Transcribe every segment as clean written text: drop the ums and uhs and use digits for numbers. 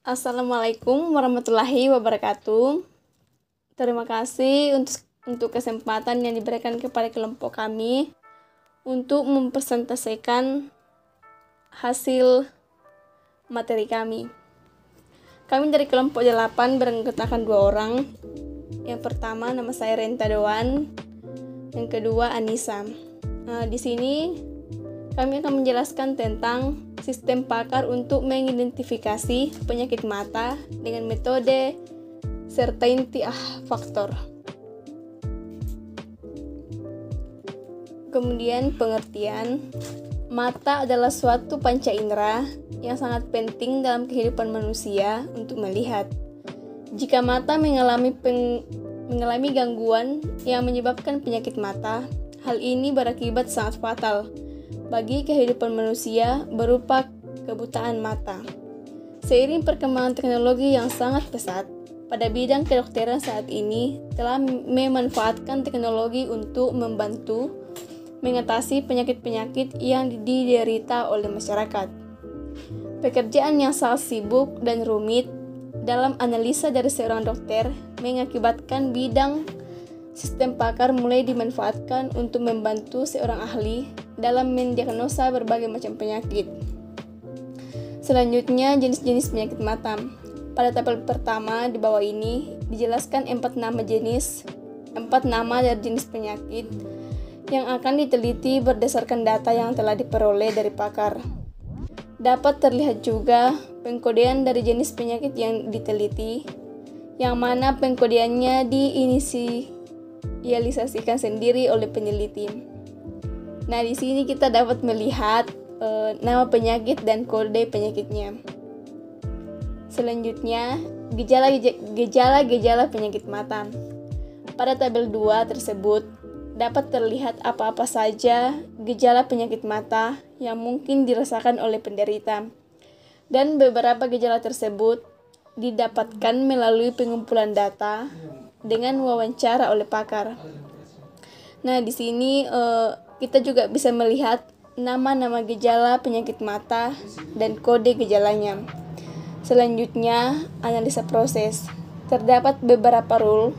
Assalamualaikum warahmatullahi wabarakatuh. Terima kasih untuk kesempatan yang diberikan kepada kelompok kami untuk mempresentasikan hasil materi kami. Kami dari kelompok 8 beranggotakan 2 orang. Yang pertama nama saya Renta Doan, yang kedua Anissa. Di sini kami akan menjelaskan tentang sistem pakar untuk mengidentifikasi penyakit mata dengan metode certainty factor. Kemudian pengertian, mata adalah suatu panca indera yang sangat penting dalam kehidupan manusia untuk melihat. Jika mata mengalami gangguan yang menyebabkan penyakit mata, hal ini berakibat sangat fatal bagi kehidupan manusia berupa kebutaan mata. Seiring perkembangan teknologi yang sangat pesat, pada bidang kedokteran saat ini telah memanfaatkan teknologi untuk membantu mengatasi penyakit-penyakit yang diderita oleh masyarakat. Pekerjaan yang sangat sibuk dan rumit dalam analisa dari seorang dokter mengakibatkan bidang sistem pakar mulai dimanfaatkan untuk membantu seorang ahli dalam mendiagnosa berbagai macam penyakit. Selanjutnya, jenis-jenis penyakit mata. Pada tabel pertama di bawah ini dijelaskan 4 nama dari jenis penyakit yang akan diteliti berdasarkan data yang telah diperoleh dari pakar. Dapat terlihat juga pengkodean dari jenis penyakit yang diteliti, yang mana pengkodeannya diinisialisasikan sendiri oleh peneliti. Nah, di sini kita dapat melihat nama penyakit dan kode penyakitnya. Selanjutnya, gejala-gejala penyakit mata. Pada tabel 2 tersebut dapat terlihat apa-apa saja gejala penyakit mata yang mungkin dirasakan oleh penderita. Dan beberapa gejala tersebut didapatkan melalui pengumpulan data dengan wawancara oleh pakar. Nah, di sini kita juga bisa melihat nama-nama gejala penyakit mata dan kode gejalanya. Selanjutnya, analisa proses. Terdapat beberapa rule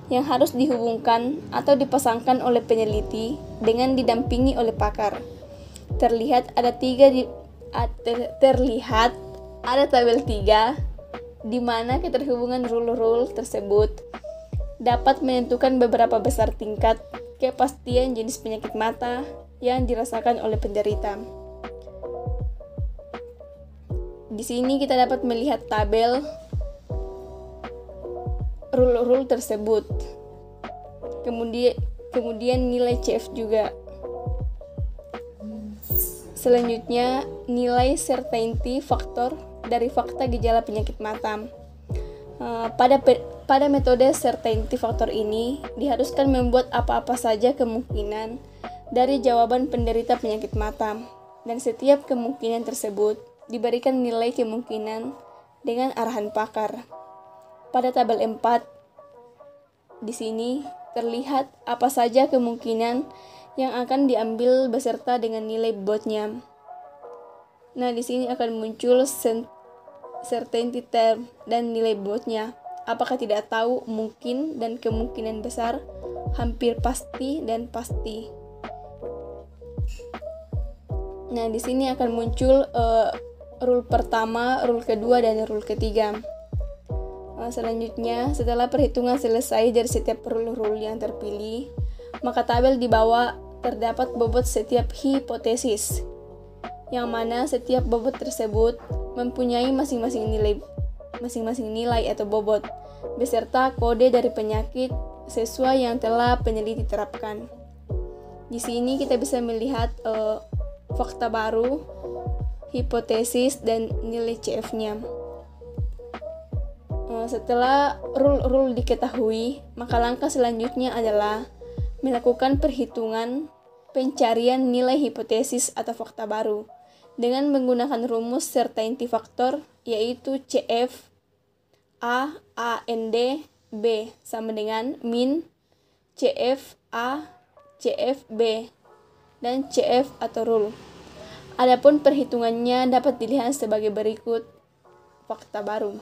yang harus dihubungkan atau dipasangkan oleh peneliti dengan didampingi oleh pakar. Terlihat ada tabel 3 di mana keterhubungan rule-rule tersebut dapat menentukan beberapa besar tingkat kepastian jenis penyakit mata yang dirasakan oleh penderita. Di sini kita dapat melihat tabel rule tersebut. Kemudian nilai CF juga. Selanjutnya, nilai certainty factor dari fakta gejala penyakit mata. Pada metode certainty factor ini diharuskan membuat apa-apa saja kemungkinan dari jawaban penderita penyakit mata, dan setiap kemungkinan tersebut diberikan nilai kemungkinan dengan arahan pakar. Pada tabel 4 di sini terlihat apa saja kemungkinan yang akan diambil beserta dengan nilai bobotnya. Nah, di sini akan muncul certainty term dan nilai bobotnya. Apakah tidak tahu, mungkin, dan kemungkinan besar, hampir pasti, dan pasti. Nah, di sini akan muncul rule pertama, rule kedua, dan rule ketiga. Selanjutnya, setelah perhitungan selesai dari setiap rule yang terpilih, maka tabel di bawah terdapat bobot setiap hipotesis, yang mana setiap bobot tersebut mempunyai masing-masing nilai atau bobot, beserta kode dari penyakit sesuai yang telah peneliti terapkan. Di sini kita bisa melihat fakta baru, hipotesis, dan nilai CF-nya. Setelah rule diketahui, maka langkah selanjutnya adalah melakukan perhitungan pencarian nilai hipotesis atau fakta baru dengan menggunakan rumus certainty factor, yaitu CF A AND B sama dengan min CF A CF B dan CF atau rule. Adapun perhitungannya dapat dilihat sebagai berikut. fakta baru.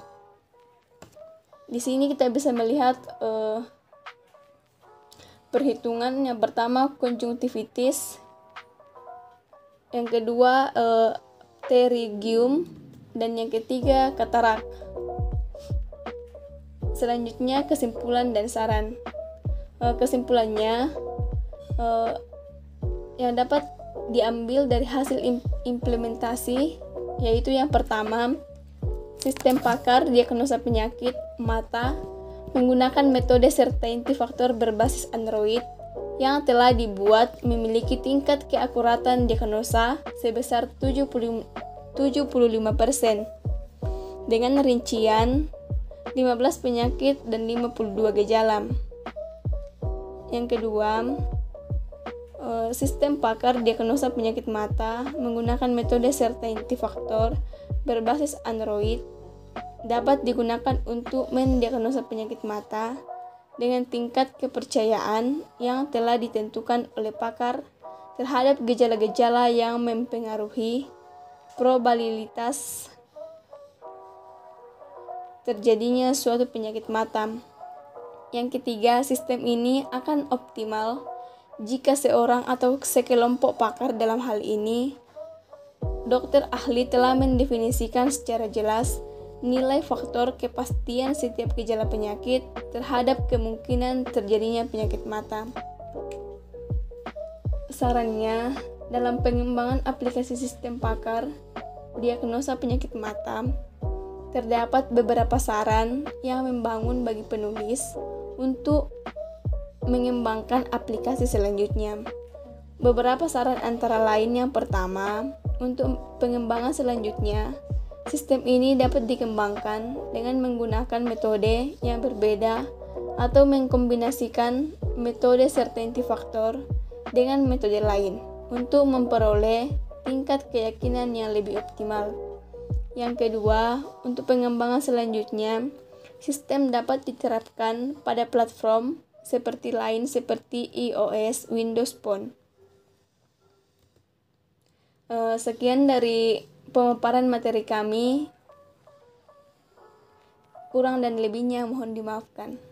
Di sini kita bisa melihat perhitungan. Yang pertama konjungtivitis, yang kedua pterygium, dan yang ketiga katarak. Selanjutnya kesimpulan dan saran. Kesimpulannya yang dapat diambil dari hasil implementasi yaitu yang pertama, sistem pakar diagnosa penyakit mata menggunakan metode certainty factor berbasis Android yang telah dibuat memiliki tingkat keakuratan diagnosa sebesar 75% dengan rincian 15 penyakit dan 52 gejala. Yang kedua, sistem pakar diagnosa penyakit mata menggunakan metode certainty factor berbasis Android dapat digunakan untuk mendiagnosa penyakit mata dengan tingkat kepercayaan yang telah ditentukan oleh pakar terhadap gejala-gejala yang mempengaruhi probabilitas terjadinya suatu penyakit mata. Yang ketiga, sistem ini akan optimal jika seorang atau sekelompok pakar, dalam hal ini dokter ahli, telah mendefinisikan secara jelas nilai faktor kepastian setiap gejala penyakit terhadap kemungkinan terjadinya penyakit mata. Sarannya, dalam pengembangan aplikasi sistem pakar diagnosa penyakit mata, terdapat beberapa saran yang membangun bagi penulis untuk mengembangkan aplikasi selanjutnya. Beberapa saran antara lain: yang pertama, untuk pengembangan selanjutnya, sistem ini dapat dikembangkan dengan menggunakan metode yang berbeda atau mengkombinasikan metode certainty factor dengan metode lain untuk memperoleh tingkat keyakinan yang lebih optimal. Yang kedua, untuk pengembangan selanjutnya, sistem dapat diterapkan pada platform lain seperti iOS, Windows Phone. Sekian dari pemaparan materi kami. Kurang dan lebihnya mohon dimaafkan.